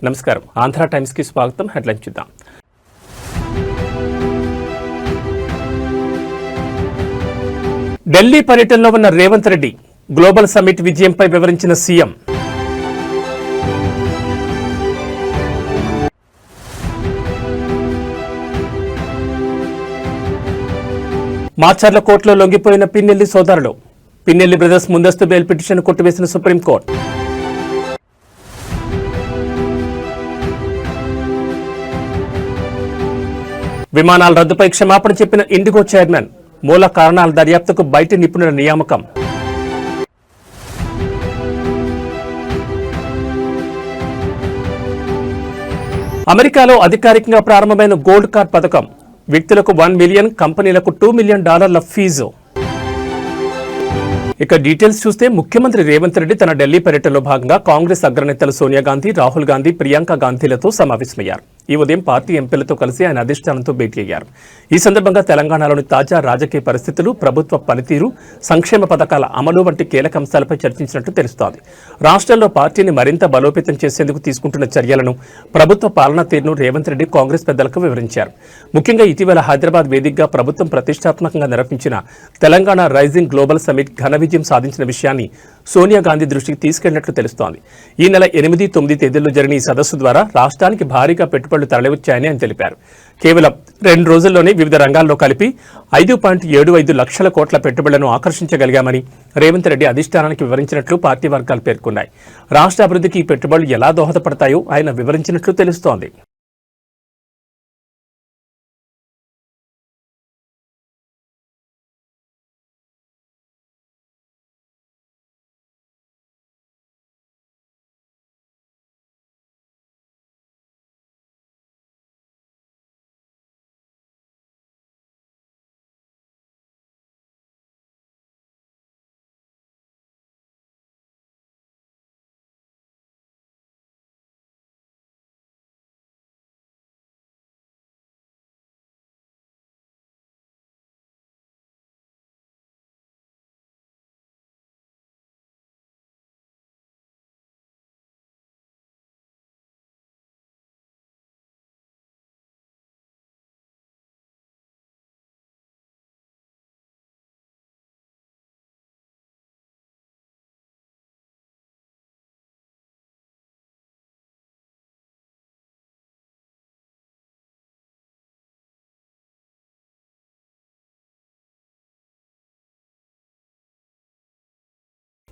నమస్కారం. ఆంధ్ర టైమ్స్ కి స్వాగతం. హెడ్లైన్ చూద్దాం. ఢిల్లీ పర్యటనలో ఉన్న రేవంత్ రెడ్డి గ్లోబల్ సమ్మిట్ విజయంపై వివరించిన సీఎం. మాచర్ల కోర్టులో లొంగిపోయిన పిన్నెల్లి సోదరులు. పిన్నెల్లి బ్రదర్స్ ముందస్తు బెయిల్ పిటిషన్ కొట్టివేసిన సుప్రీంకోర్టు. విమానాల రద్దుపై క్షమాపణ చెప్పిన ఇండిగో చైర్మన్. మూల కారణాల దర్యాప్తుకు బయటి నిపుణుల నియామకం. అమెరికాలో అధికారికంగా ప్రారంభమైన గోల్డ్ కార్డ్ పథకం. వ్యక్తులకు $1 మిలియన్, కంపెనీలకు $2 మిలియన్ ఫీజు. ఇక డీటెయిల్స్ చూస్తే ముఖ్యమంత్రి రేవంత్ రెడ్డి తన ఢిల్లీ పర్యటనలో భాగంగా కాంగ్రెస్ అగ్రనేతలు సోనియా గాంధీ, రాహుల్ గాంధీ, ప్రియాంక గాంధీలతో సమావేశమయ్యారు. ఈ ఉదయం పార్టీ ఎంపీలతో కలిసి ఆయన అధిష్టానంతో భేటీ అయ్యారు. ఈ సందర్భంగా తెలంగాణలోని తాజా రాజకీయ పరిస్థితులు, ప్రభుత్వ పనితీరు, సంక్షేమ పథకాల అమలు వంటి కీలక అంశాలపై చర్చించినట్టు తెలుస్తోంది. రాష్ట్రంలో పార్టీని మరింత బలోపేతం చేసేందుకు తీసుకుంటున్న చర్యలను, ప్రభుత్వ పాలనా తీరును రేవంత్ రెడ్డి కాంగ్రెస్ పెద్దలకు వివరించారు. ముఖ్యంగా ఇటీవల హైదరాబాద్ వేదికగా ప్రభుత్వం ప్రతిష్టాత్మకంగా నిర్వహించిన తెలంగాణ రైజింగ్ గ్లోబల్ సమ్మిట్ ఘన విజయం సాధించిన విషయాన్ని సోనియా గాంధీ దృష్టికి తీసుకెళ్లినట్లు తెలుస్తోంది. ఈ నెల 8, 9 తేదీల్లో జరిగిన ఈ సదస్సు ద్వారా రాష్ట్రానికి భారీగా పెట్టుబడులు తరలివచ్చాయని ఆయన తెలిపారు. కేవలం 2 రోజుల్లోనే వివిధ రంగాల్లో కలిపి 5.75 లక్షల కోట్ల పెట్టుబడులను ఆకర్షించగలిగామని రేవంత్ రెడ్డి అధిష్టానానికి వివరించినట్లు పార్టీ వర్గాలు పేర్కొన్నాయి. రాష్ట్ర అభివృద్ధికి ఈ పెట్టుబడులు ఎలా దోహదపడతాయో ఆయన వివరించినట్లు తెలుస్తోంది.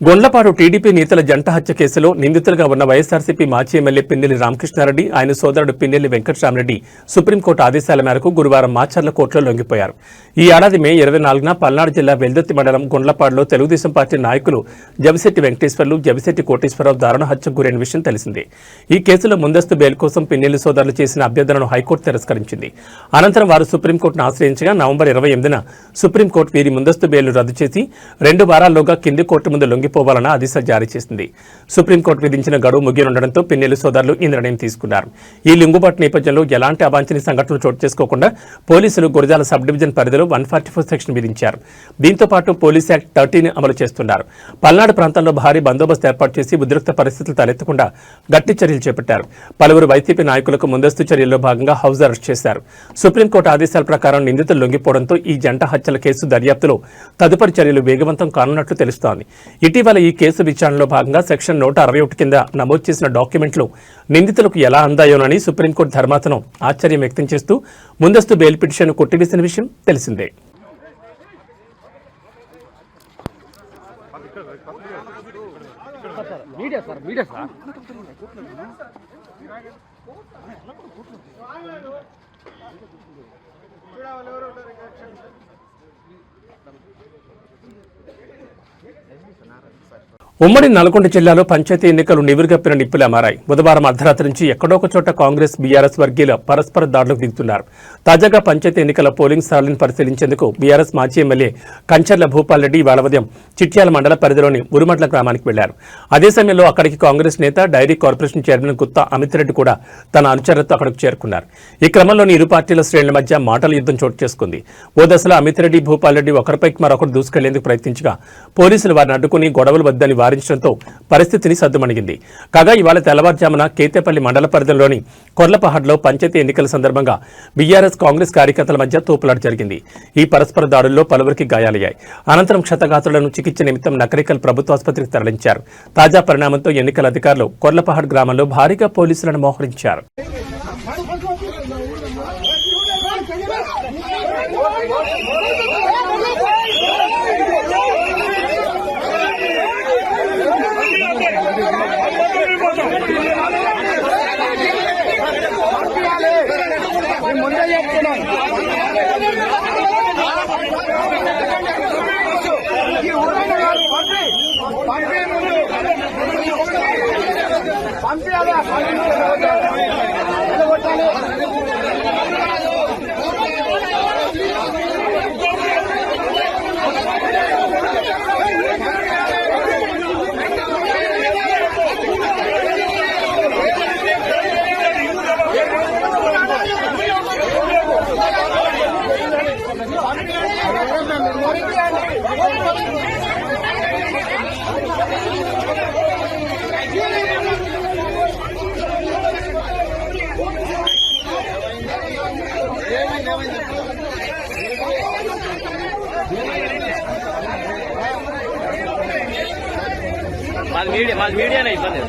గొండ్లపాడు టీడీపీ నేతల జంట హత్య కేసులో నిందితులుగా ఉన్న వైఎస్ఆర్సీపీ మాజీ ఎమ్మెల్యే పిన్నెల్లి రామకృష్ణారెడ్డి, ఆయన సోదరుడు పిన్నెల్లి వెంకటరామరెడ్డి సుప్రీంకోర్టు ఆదేశాల మేరకు గురువారం మాచర్ల కోర్టులో లొంగిపోయారు. ఈ ఏడాది మే 24న పల్నాడు జిల్లా వెల్దుర్తి మండలం గొండ్లపాడులో తెలుగుదేశం పార్టీ నాయకులు జవిశెట్టి వెంకటేశ్వర్లు, జవిశెట్టి కోటేశ్వరరావు దారుణ హత్యకు గురైన విషయం తెలిసిందే. ఈ కేసులో ముందస్తు బెయిల్ కోసం పిన్నెల్లి సోదరులు చేసిన అభ్యర్థనను హైకోర్టు తిరస్కరించింది. అనంతరం వారు సుప్రీంకోర్టును ఆశ్రయించగా నవంబర్ 28న సుప్రీంకోర్టు వీరి ముందస్తు బెయిల్ను రద్దు చేసి 2 వారాల్లోగా కింది కోర్టు ముందు పోవాలన్న ఆదేశాలు జారీ చేసింది. సుప్రీంకోర్టు విధించిన గడువు ముగియనుండడంతో పిన్నెల్లి సోదరులు ఈ నిర్ణయం తీసుకున్నారు. ఈ లింగుబాటు నేపథ్యంలో ఎలాంటి అవాంఛనీయ సంఘటనలు చోటు చేసుకోకుండా పోలీసులు గురజాల సబ్ డివిజన్ పరిధిలో 144 సెక్షన్ విధించారు. దీంతో పాటు పోలీస్ యాక్ట్ 30 అమలు చేస్తున్నారు. పల్నాడు ప్రాంతంలో భారీ బందోబస్తు ఏర్పాటు చేసి ఉద్రిక్త పరిస్థితులు తలెత్తకుండా గట్టి చర్యలు చేపట్టారు. పలువురు వైసీపీ నాయకులకు ముందస్తు చర్యల్లో భాగంగా హౌస్ అరెస్ట్ చేశారు. సుప్రీంకోర్టు ఆదేశాల ప్రకారం నిందితులు లొంగిపోవడంతో ఈ జంట హత్యల కేసు దర్యాప్తులో తదుపరి చర్యలు వేగవంతం కానున్నట్లు తెలుస్తోంది. ఇటీవల ఈ కేసు విచారణలో భాగంగా సెక్షన్ 161 కింద నమోదు చేసిన డాక్యుమెంట్లు నిందితులకు ఎలా అందాయోనని సుప్రీంకోర్టు ధర్మాసనం ఆశ్చర్యం వ్యక్తం చేస్తూ ముందస్తు బెయిల్ పిటిషన్ కొట్టివేసిన విషయం తెలిసిందే. ఉమ్మడి నల్గొండ జిల్లాలో పంచాయతీ ఎన్నికలు నివురుగప్పిన నిప్పులా మారాయి. బుధవారం అర్ధరాత్రి నుంచి ఎక్కడో ఒక చోట కాంగ్రెస్, బీఆర్ఎస్ వర్గీయుల పరస్పర దాడులకు దిగుతున్నారు. తాజాగా పంచాయతీ ఎన్నికల పోలింగ్ స్థలాలను పరిశీలించేందుకు బీఆర్ఎస్ మాజీ ఎమ్మెల్యే కంచర్ల భూపాల్ రెడ్డి ఇవాళ ఉదయం చిట్యాల మండల పరిధిలోని ఉరుమట్ల గ్రామానికి వెళ్లారు. అదే సమయంలో అక్కడికి కాంగ్రెస్ నేత, dairy corporation chairman Gutta Amit Reddy కూడా తన అనుచరులతో అక్కడికి చేరుకున్నారు. ఈ క్రమంలోని ఇరు పార్టీల శ్రేణుల మధ్య మాటల యుద్ధం చోటు చేసుకుంది. ఓ దశలో అమిత్ రెడ్డి, భూపాల్ రెడ్డి ఒకరిపైకి మరొకరు దూసుకెళ్లేందుకు ప్రయత్నించగా పోలీసులు వారిని అడ్డుకుని గొడవలు వద్దని వారించడంతో పరిస్థితిని సద్దుమణిగింది. కాగా ఇవాళ తెల్లవారుజామున కేతేపల్లి మండల పరిధిలోని కొర్లపహాడ్లో పంచాయతీ ఎన్నికల సందర్భంగా బీఆర్ఎస్ కాంగ్రెస్ కార్యకర్తల మధ్య తోపులాట జరిగింది. ఈ పరస్పర దాడుల్లో పలువురికి గాయాలయ్యాయి. అనంతరం క్షతగాత్రులను చికిత్స నిమిత్తం నకరికల్ ప్రభుత్వాసుపత్రికి తరలించారు. తాజా పరిణామంతో ఎన్నికల అధికారులు కొర్లపహాడ్ గ్రామంలో భారీగా పోలీసులను మోహరించారు. మాది మీడియానే ఇబ్బంది.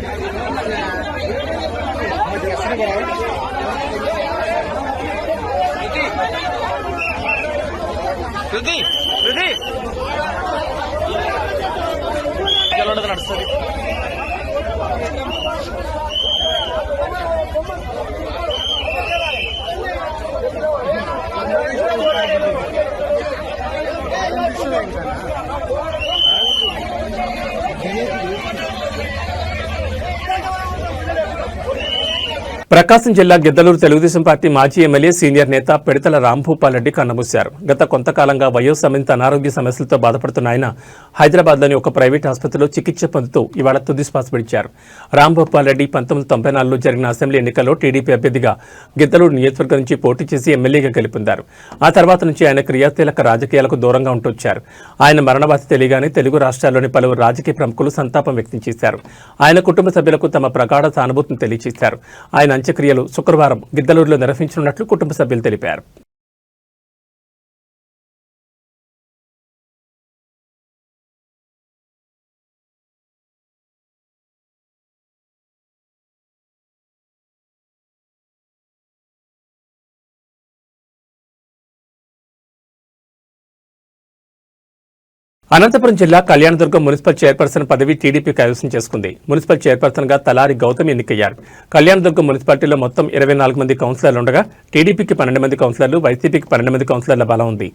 శృతి శృతి నడుస్తుంది. ప్రకాశం జిల్లా గిద్దలూరు తెలుగుదేశం పార్టీ మాజీ ఎమ్మెల్యే సీనియర్ నేత పిడతల రాంభూపాల్ రెడ్డి కన్నమూశారు. గత కొంతకాలంగా వయోసంబంధిత అనారోగ్య సమస్యలతో బాధపడుతున్న ఆయన హైదరాబాద్లోని ఒక ప్రైవేట్ ఆసుపత్రిలో చికిత్స పొందుతూ ఇవాళ తుది శ్వాస విడిచారు. రాంభూపాల్ రెడ్డి 1994లో జరిగిన అసెంబ్లీ ఎన్నికల్లో టీడీపీ అభ్యర్థిగా గిద్దలూరు నియోజకవర్గం నుంచి పోటీ చేసి ఎమ్మెల్యేగా గెలుపొందారు. ఆ తర్వాత నుంచి ఆయన క్రియాశీలక రాజకీయాలకు దూరంగా ఉంటొచ్చారు. ఆయన మరణ వార్త తెలియగానే తెలుగు రాష్ట్రాల్లోని పలువురు రాజకీయ ప్రముఖులు సంతాపం వ్యక్తం చేశారు. ఆయన కుటుంబ సభ్యులకు తమ ప్రగాఢ సానుభూతిని తెలియజేశారు. ఆయన అంత్యక్రియలు శుక్రవారం గిద్దలూరులో నిర్వహించనున్నట్లు కుటుంబ సభ్యులు తెలిపారు. అనంతపురం జిల్లా కళ్యాణదుర్గం మున్సిపల్ చైర్పర్సన్ పదవి టీడీపీ కైవసం చేసుకుంది. మున్సిపల్ చైర్పర్సన్ గా తలారి గౌతమ్ ఎన్నికయ్యారు. కళ్యాణదుర్గం మున్సిపాలిటీలో మొత్తం 24 మంది కౌన్సిలర్లు ఉండగా టీడీపీకి 12 మంది కౌన్సిలర్లు, వైసీపీకి 12 మంది కౌన్సిలర్ల బలం ఉంది.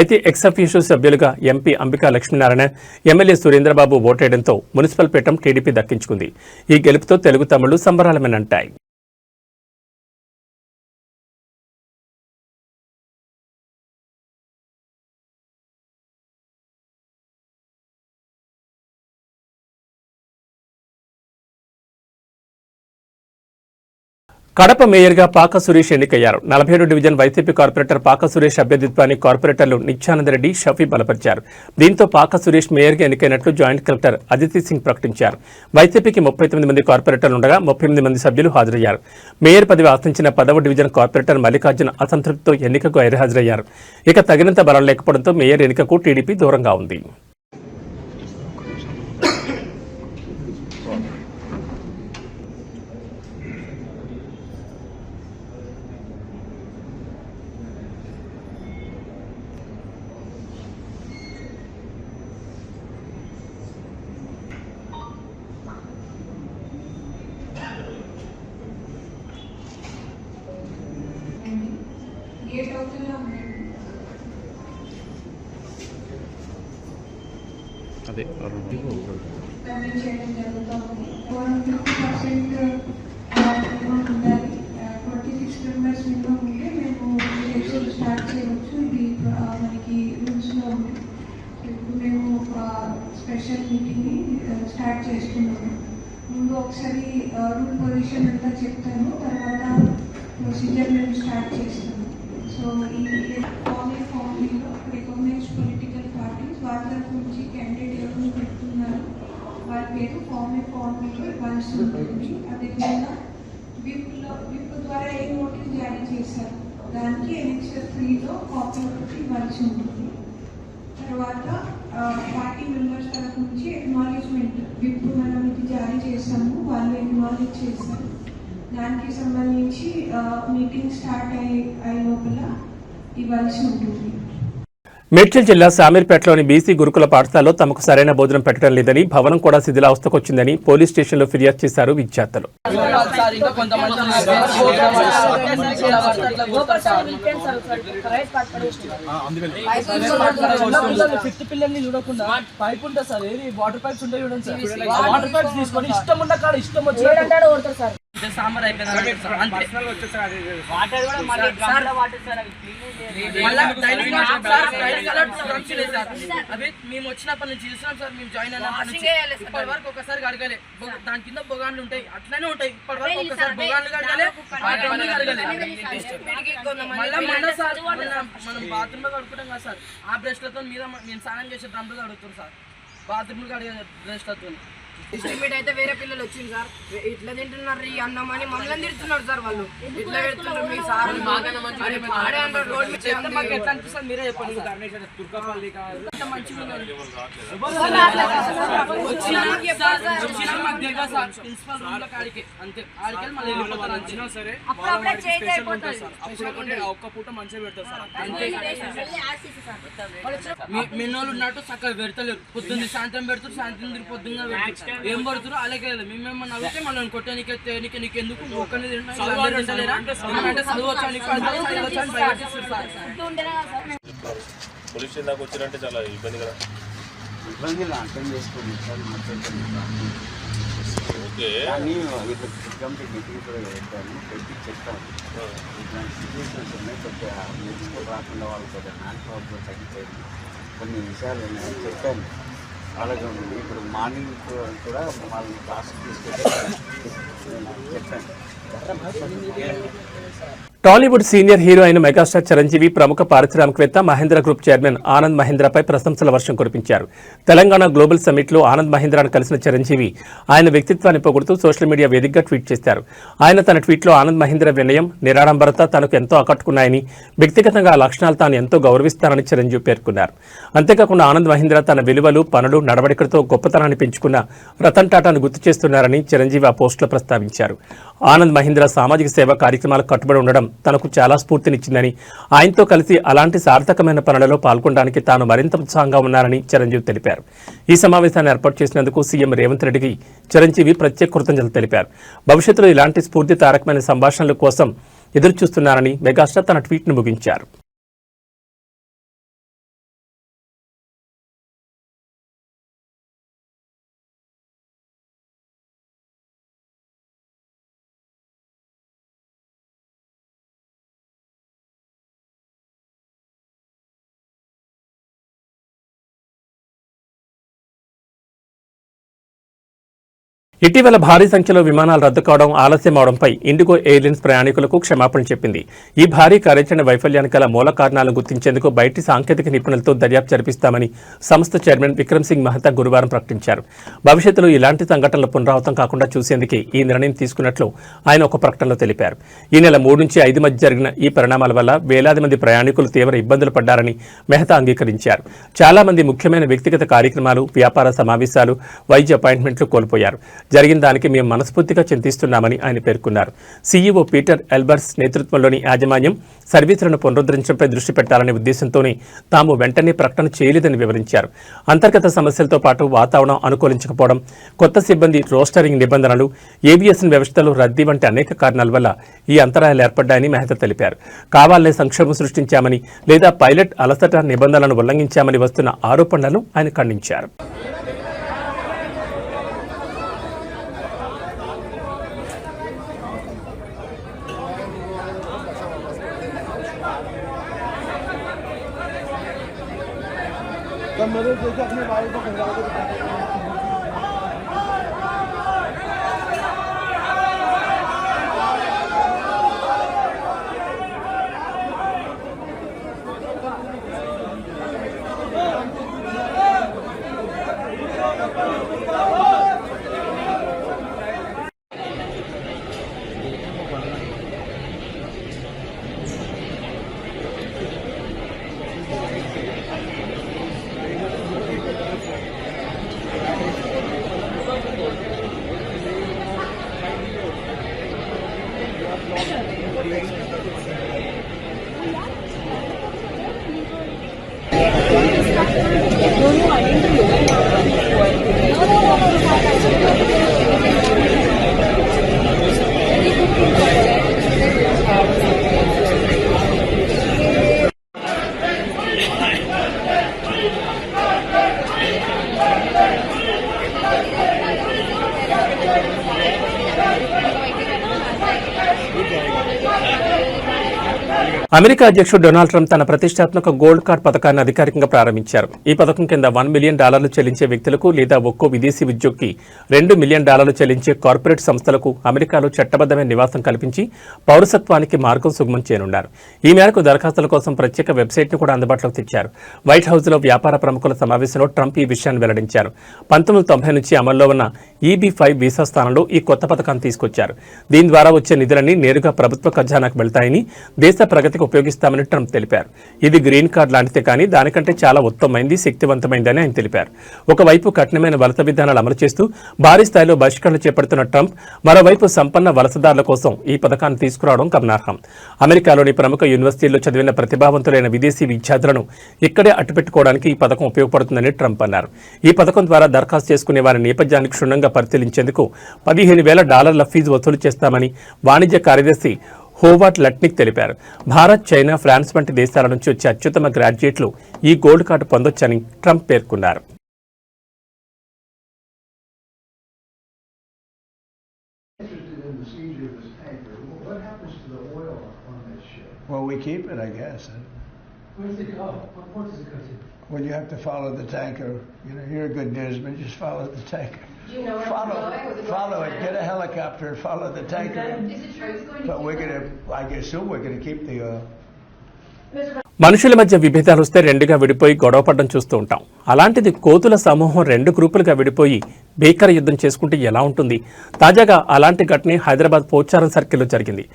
అయితే ఎక్స్ అఫీషియో సభ్యులుగా ఎంపీ అంబికా లక్ష్మీనారాయణ, ఎమ్మెల్యే సురేంద్రబాబు ఓటేయడంతో మున్సిపల్ పీఠం టీడీపీ దక్కించుకుంది. ఈ గెలుపుతో తెలుగు తమ్ముళ్లు సంబరాలమేనంటాయి. కడప మేయర్గా పాక సురేష్ ఎన్నికయ్యారు. 47 డివిజన్ వైసీపీ కార్పొరేటర్ పాక సురేష్ అభ్యర్థిత్వాన్ని కార్పొరేటర్లు నిత్యానందరెడ్డి, షఫీ బలపరిచారు. దీంతో పాక సురేష్ మేయర్గా ఎన్నికైనట్లు జాయింట్ కలెక్టర్ అదితి సింగ్ ప్రకటించారు. వైసీపీకి 39 మంది కార్పొరేటర్లు ఉండగా 38 మంది సభ్యులు హాజరయ్యారు. మేయర్ పదవి ఆశించిన 10వ డివిజన్ కార్పొరేటర్ మల్లికార్జున అసంతృప్తితో ఎన్నికకు గైర్హాజరయ్యారు. ఇక తగినంత బలం లేకపోవడంతో మేయర్ ఎన్నికకు టీడీపీ దూరంగా ఉంది. అదే చేయడం జరుగుతుంది. 50% 46 మెంబర్స్ మినిమం ఉంటే మేము స్టార్ట్ చేయవచ్చు. ఇది మనకి రూల్స్లో ఉంది. ఇప్పుడు మేము స్పెషల్ మీటింగ్ని స్టార్ట్ చేస్తున్నాము. ముందు ఒకసారి రూల్ పొజిషన్ అంతా చెప్తాను, తర్వాత ప్రొసీజర్ మేము స్టార్ట్ చేస్తాము. సో ఈ ఫార్మీలో రికగ్నైజ్డ్ పొలిటికల్ పార్టీస్ వాళ్ళ తరఫు నుంచి క్యాండిడేట్ ఎవరు పెడుతున్నారు, వాళ్ళ ఉంటుంది. అదేవిధంగా విప్ ద్వారా ఏ నోటీస్ జారీ చేశారు దానికి ఎనెక్సర్ 3లో కాపీ ఒకటి ఇవ్వాల్సి ఉంటుంది. తర్వాత పార్టీ మెంబర్స్ తరఫు నుంచి ఎక్నాలెడ్జ్మెంట్ విప్ మనం ఇది జారీ చేశాము, వాళ్ళు ఎక్నాలెడ్జ్ చేశారు. దానికి సంబంధించి మీటింగ్ స్టార్ట్ అయ్యే లోపల ఇవ్వాల్సి ఉంటుంది. మేడ్చల్ జిల్లా శామీర్పేటలోని బీసీ గురుకుల పాఠశాలలో తమకు సరైన భోజనం పెట్టడం లేదని, భవనం కూడా శిథిలావస్థకొచ్చిందని పోలీస్ స్టేషన్లో ఫిర్యాదు చేశారు విద్యార్థులు. సాంబార్ అయిపోయింది. అవి మేము వచ్చినప్పటి నుంచి చూస్తున్నాం సార్, మేము జాయిన్ అయినప్పటి నుంచి ఇప్పటి వరకు ఒకసారి కడగలే. దాని కింద బొగాన్లు ఉంటాయి, అట్లనే ఉంటాయి. ఇప్పటి వరకు ఒకసారి బొగాన్లు కడగలే, మళ్ళీ మొన్న సార్ మనం బాత్రూమ్ లో కడుకుంటాం కదా సార్, ఆ బ్రష్లతో మీద మేము స్నానం చేసే డ్రమ్లు కడుగుతాం సార్, బాత్రూమ్ కడిగే బ్రష్లతో. ఎస్టిమేట్ అయితే వేరే పిల్లలు వచ్చింది సార్, ఇట్లా తింటున్నారు ఈ అన్నం అని మమ్మల్ని తిడుతున్నారు సార్. వాళ్ళు ఇట్లా పెడుతున్నారు మీ సార్ ఎట్లా అనిపిస్తుంది మీరే చెప్పండి. ప్రిన్సిపల్ రూమ్ లో కాడికి అంతే, ఆడికి మళ్ళీ వెళ్ళిపోతారు. అంచినా సరే ఒక్క పూట మంచిగా పెడతారు సార్ అంతే. మెన్నోళ్ళు ఉన్నట్టు చక్కగా పెడతలేరు, పొద్దున్న సాయంత్రం పెడతారు, సాయంత్రం పొద్దున్న పెడతారు. ఏం పడుతున్నారు అలాగే మేమేమన్నా అడిగితే మళ్ళీ కొట్టే నీకు ఎందుకు ఒక్కనే తింటలేరా అంటే చదవచ్చు అని పోలీస్ స్టేషన్ దాకా వచ్చినంటే చాలా ఇబ్బంది కదా. ఇబ్బంది అర్థం చేసుకోండి సార్, ఓకే కానీ కమిటీ మీటింగ్ కూడా పెట్టాను, పెట్టి చెప్తాను. ఇట్లాంటి సిచ్యువేషన్స్ ఉన్నాయి, కొద్దిగా నెక్స్ట్ రాకుండా వాళ్ళు కొద్దిగా హ్యాండ్ పవర్తో తగ్గిపోయింది, కొన్ని విషయాలు ఉన్నాయని చెప్పాను అలాగే. ఇప్పుడు మార్నింగ్ కూడా వాళ్ళని క్లాస్కి తీసుకెళ్ళి చెప్పాను. టాలీవుడ్ సీనియర్ హీరో అయిన మెగాస్టార్ చిరంజీవి ప్రముఖ పారిశ్రామికవేత్త మహేంద్ర గ్రూప్ చైర్మన్ ఆనంద్ మహీంద్రాపై ప్రశంసల వర్షం కురిపించారు. తెలంగాణ గ్లోబల్ సమ్మిట్లో ఆనంద్ మహీంద్రాను కలిసిన చిరంజీవి ఆయన వ్యక్తిత్వాన్ని పొగుడుతూ సోషల్ మీడియా వేదికగా ట్వీట్ చేశారు. ఆయన తన ట్వీట్లో ఆనంద్ మహీంద్ర వినయం, నిరాడంబరత తనకు ఎంతో ఆకట్టుకున్నాయని, వ్యక్తిగతంగా ఆ లక్షణాలు తాను ఎంతో గౌరవిస్తానని చిరంజీవి పేర్కొన్నారు. అంతేకాకుండా ఆనంద్ మహీంద్ర తన విలువలు, పనులు, నడవడికలతో గొప్పతనాన్ని పెంచుకున్న రతన్ టాటాను గుర్తు చేస్తున్నారని చిరంజీవి ఆ పోస్టులో ప్రస్తావించారు. ఆనంద్ మహీంద్ర సామాజిక సేవా కార్యక్రమాలకు కట్టుబడి ఉండడం తనకు చాలా స్ఫూర్తినిచ్చిందని, ఆయనతో కలిసి అలాంటి సార్థకమైన పనులలో పాల్గొనడానికి తాను మరింత ఉత్సాహంగా ఉన్నారని చిరంజీవి తెలిపారు. ఈ సమావేశాన్ని ఏర్పాటు చేసినందుకు సీఎం రేవంత్ రెడ్డికి చిరంజీవి ప్రత్యేక కృతజ్ఞతలు తెలిపారు. భవిష్యత్తులో ఇలాంటి స్ఫూర్తిదాయకమైన సంభాషణల కోసం ఎదురుచూస్తున్నారని మెగాస్టార్ తన ట్వీట్ను ముగించారు. ఇటీవల భారీ సంఖ్యలో విమానాలు రద్దు కావడం, ఆలస్యం అవడంపై ఇండిగో ఎయిర్లైన్స్ ప్రయాణికులకు క్షమాపణ చెప్పింది. ఈ భారీ కార్యాచరణ వైఫల్యానికి గల మూల కారణాలను గుర్తించేందుకు బయటి సాంకేతిక నిపుణులతో దర్యాప్తు జరిపిస్తామని సంస్థ చైర్మన్ విక్రమ్ సింగ్ మెహతా గురువారం ప్రకటించారు. భవిష్యత్తులో ఇలాంటి సంఘటనలు పునరావృతం కాకుండా చూసేందుకే ఈ నిర్ణయం తీసుకున్నట్లు ఆయన ఒక ప్రకటనలో తెలిపారు. ఈ నెల 3 నుంచి 5 మధ్య జరిగిన ఈ పరిణామాల వల్ల వేలాది మంది ప్రయాణికులు తీవ్ర ఇబ్బందులు పడ్డారని మెహతా అంగీకరించారు. చాలా మంది ముఖ్యమైన వ్యక్తిగత కార్యక్రమాలు, వ్యాపార సమావేశాలు, వైద్య అపాయింట్మెంట్లు కోల్పోయారు. జరిగిన దానికి మేము మనస్ఫూర్తిగా చింతిస్తున్నామని ఆయన పేర్కొన్నారు. సీఈఓ పీటర్ ఎల్బర్స్ నేతృత్వంలోని యాజమాన్యం సర్వీసులను పునరుద్ధరించడంపై దృష్టి పెట్టాలనే ఉద్దేశంతోనే తాము వెంటనే ప్రకటన చేయలేదని వివరించారు. అంతర్గత సమస్యలతో పాటు వాతావరణం అనుకూలించకపోవడం, కొత్త సిబ్బంది రోస్టరింగ్ నిబంధనలు, ఏవియేషన్ వ్యవస్థలో రద్దీ వంటి అనేక కారణాల వల్ల ఈ అంతరాయాలు ఏర్పడ్డాయని మెహతా తెలిపారు. కావాలనే సంక్షోభం సృష్టించామని లేదా పైలట్ అలసట నిబంధనలను ఉల్లంఘించామని వస్తున్న ఆరోపణలను ఆయన ఖండించారు. अपने भाई को అమెరికా అధ్యక్షుడు డొనాల్డ్ ట్రంప్ తన ప్రతిష్టాత్మక గోల్డ్ కార్డ్ పథకాన్ని అధికారికంగా ప్రారంభించారు. ఈ పథకం కింద $1 మిలియన్ చెల్లించే వ్యక్తులకు లేదా ఒక్కో విదేశీ ఉద్యోగికి $2 మిలియన్ చెల్లించే కార్పొరేట్ సంస్థలకు అమెరికాలో చట్టబద్దమైన నివాసం కల్పించి పౌరసత్వానికి మార్గం సుగమం చేయనున్నారు. ఈ మేరకు దరఖాస్తుల కోసం ప్రత్యేక వెబ్సైట్ను కూడా అందుబాటులోకి తెచ్చారు. వైట్ హౌస్లో వ్యాపార ప్రముఖుల సమావేశంలో ట్రంప్ ఈ విషయాన్ని వెల్లడించారు. 1990 నుంచి అమల్లో ఉన్న EB-5 వీసా స్థానంలో ఈ కొత్త పథకాన్ని తీసుకొచ్చారు. దీని ద్వారా వచ్చే నిధులన్నీ నేరుగా ప్రభుత్వ ఖజానాకు వెళ్తాయని, దేశ ప్రగతికి ఉపయోగిస్తామని ట్రంప్ తెలిపారు. ఇది గ్రీన్ కార్డ్ లాంటిదే కానీ దానికంటే చాలా ఉత్తమమైంది, శక్తివంతమైందని ఆయన తెలిపారు. ఒకవైపు కఠినమైన వలస విధానాలు అమలు చేస్తూ భారీ స్థాయిలో బహిష్కరణలు చేపడుతున్న ట్రంప్ మరోవైపు సంపన్న వలసదారుల కోసం ఈ పథకాన్ని తీసుకురావడం గమనార్హం. అమెరికాలోని ప్రముఖ యూనివర్సిటీల్లో చదివిన ప్రతిభావంతులైన విదేశీ విద్యార్థులను ఇక్కడే అట్టుపెట్టుకోవడానికి ఈ పథకం ఉపయోగపడుతుందని ట్రంప్ అన్నారు. ఈ పథకం ద్వారా దరఖాస్తు చేసుకునే వారి నేపథ్యాన్ని క్షుణ్ణంగా పరిశీలించేందుకు $15,000 ఫీజు వసూలు చేస్తామని వాణిజ్య కార్యదర్శి హోవార్డ్ లట్నిక్ తెలిపారు. భారత్, చైనా, ఫ్రాన్స్ వంటి దేశాల నుంచి వచ్చే అత్యుత్తమ గ్రాడ్యుయేట్లు ఈ గోల్డ్ కార్డు పొందొచ్చని ట్రంప్ పేర్కొన్నారు. Well, we keep it, I guess. Where does it go? What port does it go to? Well, you have to follow the tanker. You know, you're a good newsman. Just follow the tanker. Do you know where Follow, it's going? Was it follow going it. to Get a helicopter and follow the tanker. Is it true it's going to But we're gonna, I assume we're gonna keep the. మనుషుల మధ్య విభేదాలు వస్తే రెండుగా విడిపోయి గొడవపడడం చూస్తూ ఉంటాం. అలాంటిది కోతుల సమూహం 2 గ్రూపులుగా విడిపోయి భీకర యుద్ధం చేసుకుంటే ఎలా ఉంటుంది? తాజాగా అలాంటి ఘటన హైదరాబాద్ పోచారం సర్కిల్లో జరిగింది.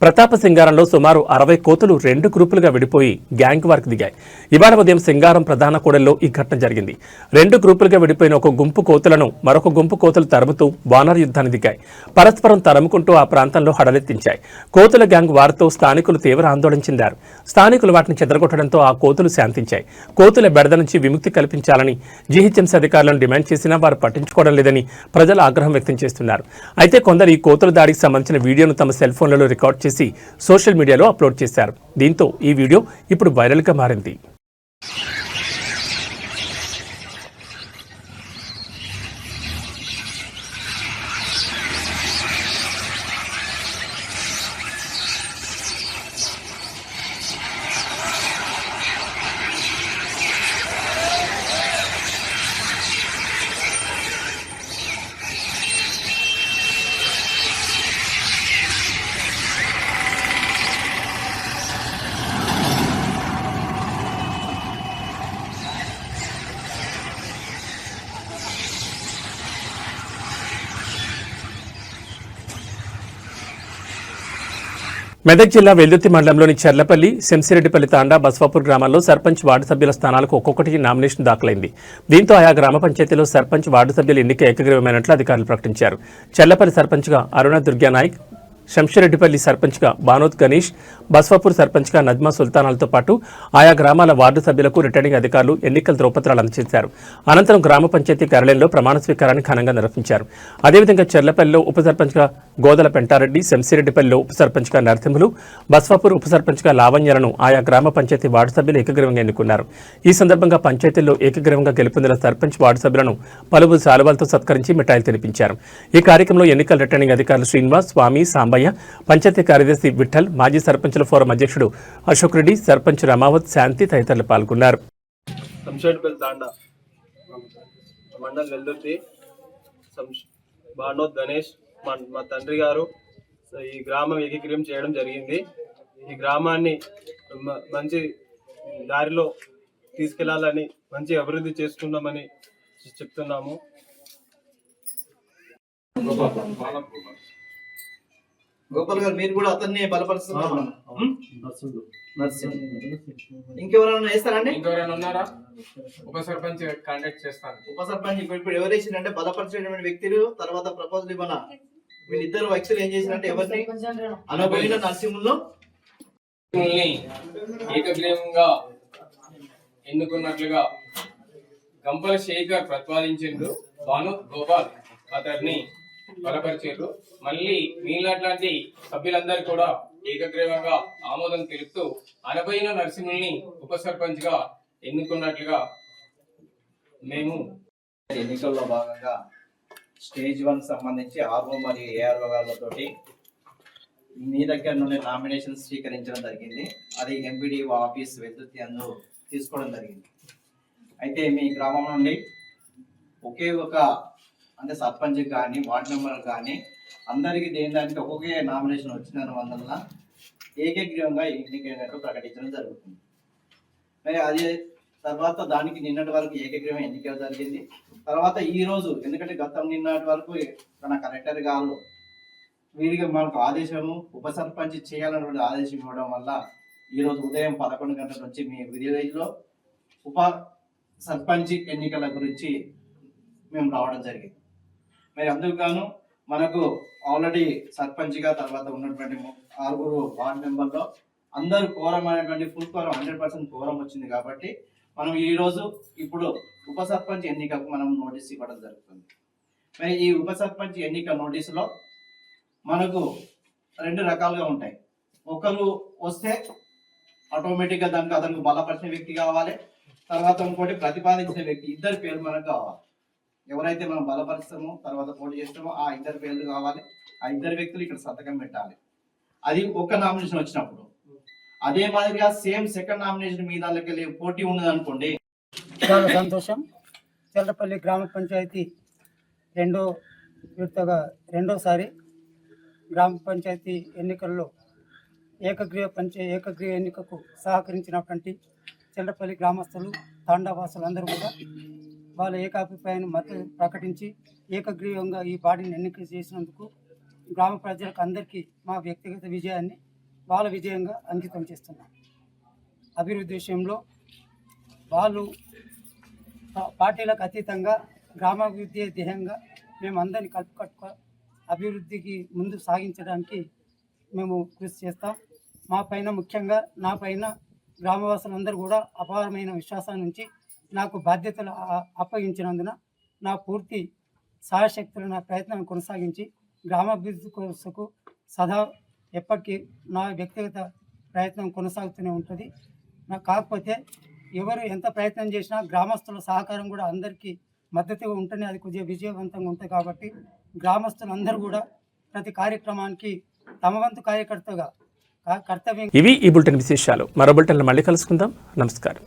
ప్రతాప సింగారంలో సుమారు 60 కోతులు 2 గ్రూపులుగా విడిపోయి గ్యాంగ్ వార్కి దిగాయి. ఇవాళ ఉదయం సింగారం ప్రధాన కూడల్లో ఈ ఘటన జరిగింది. 2 గ్రూపులుగా విడిపోయిన ఒక గుంపు కోతులను మరొక గుంపు కోతులు తరుముతూ వానర్ యుద్ధాన్ని దిగాయి. పరస్పరం తరుముకుంటూ ఆ ప్రాంతంలో హడలెత్తించాయి. కోతుల గ్యాంగ్ వారితో స్థానికులు తీవ్ర ఆందోళన చెందారు. స్థానికులు వాటిని చెదరగొట్టడంతో ఆ కోతులు శాంతించాయి. కోతుల బెడద నుంచి విముక్తి కల్పించాలని జీహెచ్ఎంసీ అధికారులను డిమాండ్ చేసినా వారు పట్టించుకోవడం లేదని ప్రజలు ఆగ్రహం వ్యక్తం చేస్తున్నారు. అయితే కొందరు ఈ కోతుల దాడికి సంబంధించిన వీడియోను తమ సెల్ ఫోన్లలో రికార్డ్ చేసి సోషల్ మీడియాలో అప్లోడ్ చేశారు. దీంతో ఈ వీడియో ఇప్పుడు వైరల్గా మారింది. మెదక్ జిల్లా వెల్దుర్తి మండలంలోని చెర్లపల్లి, శంసిరెడ్డిపల్లి తాండా, బస్వాపూర్ గ్రామాల్లో సర్పంచ్ వార్డు సభ్యుల స్థానాలకు ఒక్కొక్కటి నామినేషన్ దాఖలైంది. దీంతో ఆయా గ్రామ పంచాయతీలో సర్పంచ్ వార్డు సభ్యుల ఎన్నిక ఏకగ్రీవమైనట్లు అధికారులు ప్రకటించారు. చెర్లపల్లి సర్పంచ్గా అరుణ దుర్గానాయక్, శంషరెడ్డిపల్లి సర్పంచ్గా బానోత్ గణేష్, బస్వాపూర్ సర్పంచ్గా నజ్మా సుల్తానాలతో పాటు ఆయా గ్రామాల వార్డు సభ్యులకు రిటర్నింగ్ అధికారులు ఎన్నికల ధ్రువపత్రాలు అందజేశారు. అనంతరం గ్రామ పంచాయతీ కార్యాలయంలో ప్రమాణ స్వీకారాన్ని ఘనంగా నిర్వహించారు. అదేవిధంగా చెర్లపల్లిలో ఉప సర్పంచ్గా గోదల పెంటారెడ్డి, శంసిరెడ్డిపల్లిలో ఉప సర్పంచ్గా నరసింహులు, బస్వాపూర్ ఉప సర్పంచ్గా లావణ్యలను ఆయా గ్రామ పంచాయతీ వార్డు సభ్యులు ఏకగ్రీవంగా ఎన్నుకున్నారు. ఈ సందర్భంగా పంచాయతీల్లో ఏకగ్రీవంగా గెలుపొందిన సర్పంచ్ వార్డు సభ్యులను పలువురు శాలువాలతో సత్కరించి మిఠాయిలు తినిపించారు. ఈ కార్యక్రమంలో ఎన్నికల రిటర్నింగ్ అధికారులు శ్రీనివాస్, స్వామి, సాంబయ్య, పంచాయతీ కార్యదర్శి విఠల్, మాజీ సర్పంచుల ఫోరం అధ్యక్షుడు అశోక్ రెడ్డి, సర్పంచ్ రమావత్, శాంతి తదితరులు పాల్గొన్నారు. శంషరెడ్డిపల్లి తాండా మండల్ వెల్దుర్తి, బానోత్ గణేష్ మా తండ్రి గారు ఈ గ్రామం ఏకీకరణ చేయడం జరిగింది. ఈ గ్రామాన్ని మంచి దారిలో తీసుకెళ్లాలని, మంచి అభివృద్ధి చేసుకుందామని చెప్తున్నాము. గోపాల్ గారు, మీరు కూడా అతన్ని బలపరుస్తున్నారు. ఇంకెవరైనా వేస్తారండి? ఇంకెవరైనా ఉన్నారా? ఉప సర్పంచ్ కాంటాక్ట్ చేస్తాను. ఉప సర్పంచ్ ఇప్పుడు ఎవరు వేసిందంటే బలపరిచేటువంటి వ్యక్తులు తర్వాత ప్రపోజల్ ఇవ్వాల వీళ్ళిద్దరు వ్యక్తులు ఏం చేసినట్టే ఎవరిని అనబోయిన నరసింహుల్లో ఏకగ్రీవంగా ఎన్నుకున్నట్లుగా గంపల శేఖర్ ప్రతిపాదించిండు. భాను గోపాల్ అతన్ని బలపరిచారు. మళ్ళీ మీలాంటి సభ్యులందరూ కూడా ఏకగ్రీవంగా ఆమోదం తెలుపుతూ అనబోయిన నరసింహుల్ని ఉప సర్పంచ్ గా ఎన్నుకున్నట్లుగా మేము ఎన్నికల్లో భాగంగా స్టేజ్ 1 సంబంధించి ఆర్ఓ మరియు ఏఆర్ఓ గారితోటి మీ దగ్గర నుండి నామినేషన్ స్వీకరించడం జరిగింది. అది ఎంపీడీఓ ఆఫీస్ వెతుర్తి అందు తీసుకోవడం జరిగింది. అయితే మీ గ్రామం నుండి ఒకే ఒక అంటే సర్పంచ్ కానీ వార్డు మెంబర్ కానీ అందరికీ దేనికి ఒక్కొక్క నామినేషన్ వచ్చిన వల్ల ఏకగ్రీవంగా ఎన్నికైనట్టు ప్రకటించడం జరుగుతుంది. మరి అదే తర్వాత దానికి నిన్నటి వరకు ఏకగ్రీవం ఎన్నిక జరిగింది. తర్వాత ఈ రోజు ఎందుకంటే గతం నిన్నటి వరకు మన కలెక్టర్ గారు వీరికి మనకు ఆదేశము ఉప సర్పంచ్ చేయాలన్నటువంటి ఆదేశం ఇవ్వడం వల్ల ఈరోజు ఉదయం 11 గంటల నుంచి మీ విలేజ్లో ఉప సర్పంచ్ ఎన్నికల గురించి మేము రావడం జరిగింది. మరి అందుకు గాను మనకు ఆల్రెడీ సర్పంచ్గా తర్వాత ఉన్నటువంటి 6 వార్డు మెంబర్లో అందరూ కోరం అనేటువంటి ఫుల్ కోరం 100% కోరం వచ్చింది. కాబట్టి మనం ఈరోజు ఇప్పుడు ఉప సర్పంచ్ ఎన్నికకు మనం నోటీస్ ఇవ్వడం జరుగుతుంది. మరి ఈ ఉప సర్పంచ్ ఎన్నిక నోటీసులో మనకు 2 రకాలుగా ఉంటాయి. ఒకరు వస్తే ఆటోమేటిక్గా దానికి అతనికి బలపరిచిన వ్యక్తి కావాలి, తర్వాత ఇంకోటి ప్రతిపాదించిన వ్యక్తి. ఇద్దరు పేర్లు మనకు కావాలి. ఎవరైతే మనం బలపరుస్తామో తర్వాత పోటీ చేస్తామో ఆ 2 పేర్లు కావాలి. ఆ 2 వ్యక్తులు ఇక్కడ సంతకం పెట్టాలి. అది ఒక నామినేషన్ వచ్చినప్పుడు. అదే మాదిరిగా సేమ్ సెకండ్ నామినేషన్ మీద పోటీ ఉన్నది అనుకోండి. చాలా సంతోషం. చెల్లపల్లి గ్రామ పంచాయతీ రెండోసారి గ్రామ పంచాయతీ ఎన్నికల్లో ఏకగ్రీవ ఎన్నికకు సహకరించినటువంటి చెల్లపల్లి గ్రామస్తులు తాండావాసులు అందరూ కూడా వాళ్ళ ఏకాభిప్రాయాన్ని మద్దతు ప్రకటించి ఏకగ్రీవంగా ఈ బాడీని ఎన్నిక చేసినందుకు గ్రామ ప్రజలకు అందరికీ మా వ్యక్తిగత విజయాన్ని వాళ్ళ విజయంగా అంకితం చేస్తున్నాం. అభివృద్ధి విషయంలో వాళ్ళు పార్టీలకు అతీతంగా గ్రామాభివృద్ధి ధ్యేయంగా మేము అందరినీ కలుపుకట్టుకో అభివృద్ధికి ముందు సాగించడానికి మేము కృషి చేస్తాం. మా పైన ముఖ్యంగా నా పైన గ్రామవాసులందరూ కూడా అపారమైన విశ్వాసం నుంచి నాకు బాధ్యతలు అప్పగించినందున నా పూర్తి సాయశక్తులు నా ప్రయత్నాన్ని కొనసాగించి గ్రామాభివృద్ధి కోసకు సదా ఎప్పటికీ నా వ్యక్తిగత ప్రయత్నం కొనసాగుతూనే ఉంటుంది. నాకు కాకపోతే ఎవరు ఎంత ప్రయత్నం చేసినా గ్రామస్తుల సహకారం కూడా అందరికీ మద్దతుగా ఉంటేనే అది కొద్దిగా విజయవంతంగా ఉంటుంది. కాబట్టి గ్రామస్తులందరూ కూడా ప్రతి కార్యక్రమానికి తమ వంతు కార్యకర్తగా కర్తవ్యం. ఇవి ఈ బులెటిన్ విశేషాలు. మరో బులెటిన్లో మళ్ళీ కలుసుకుందాం. నమస్కారం.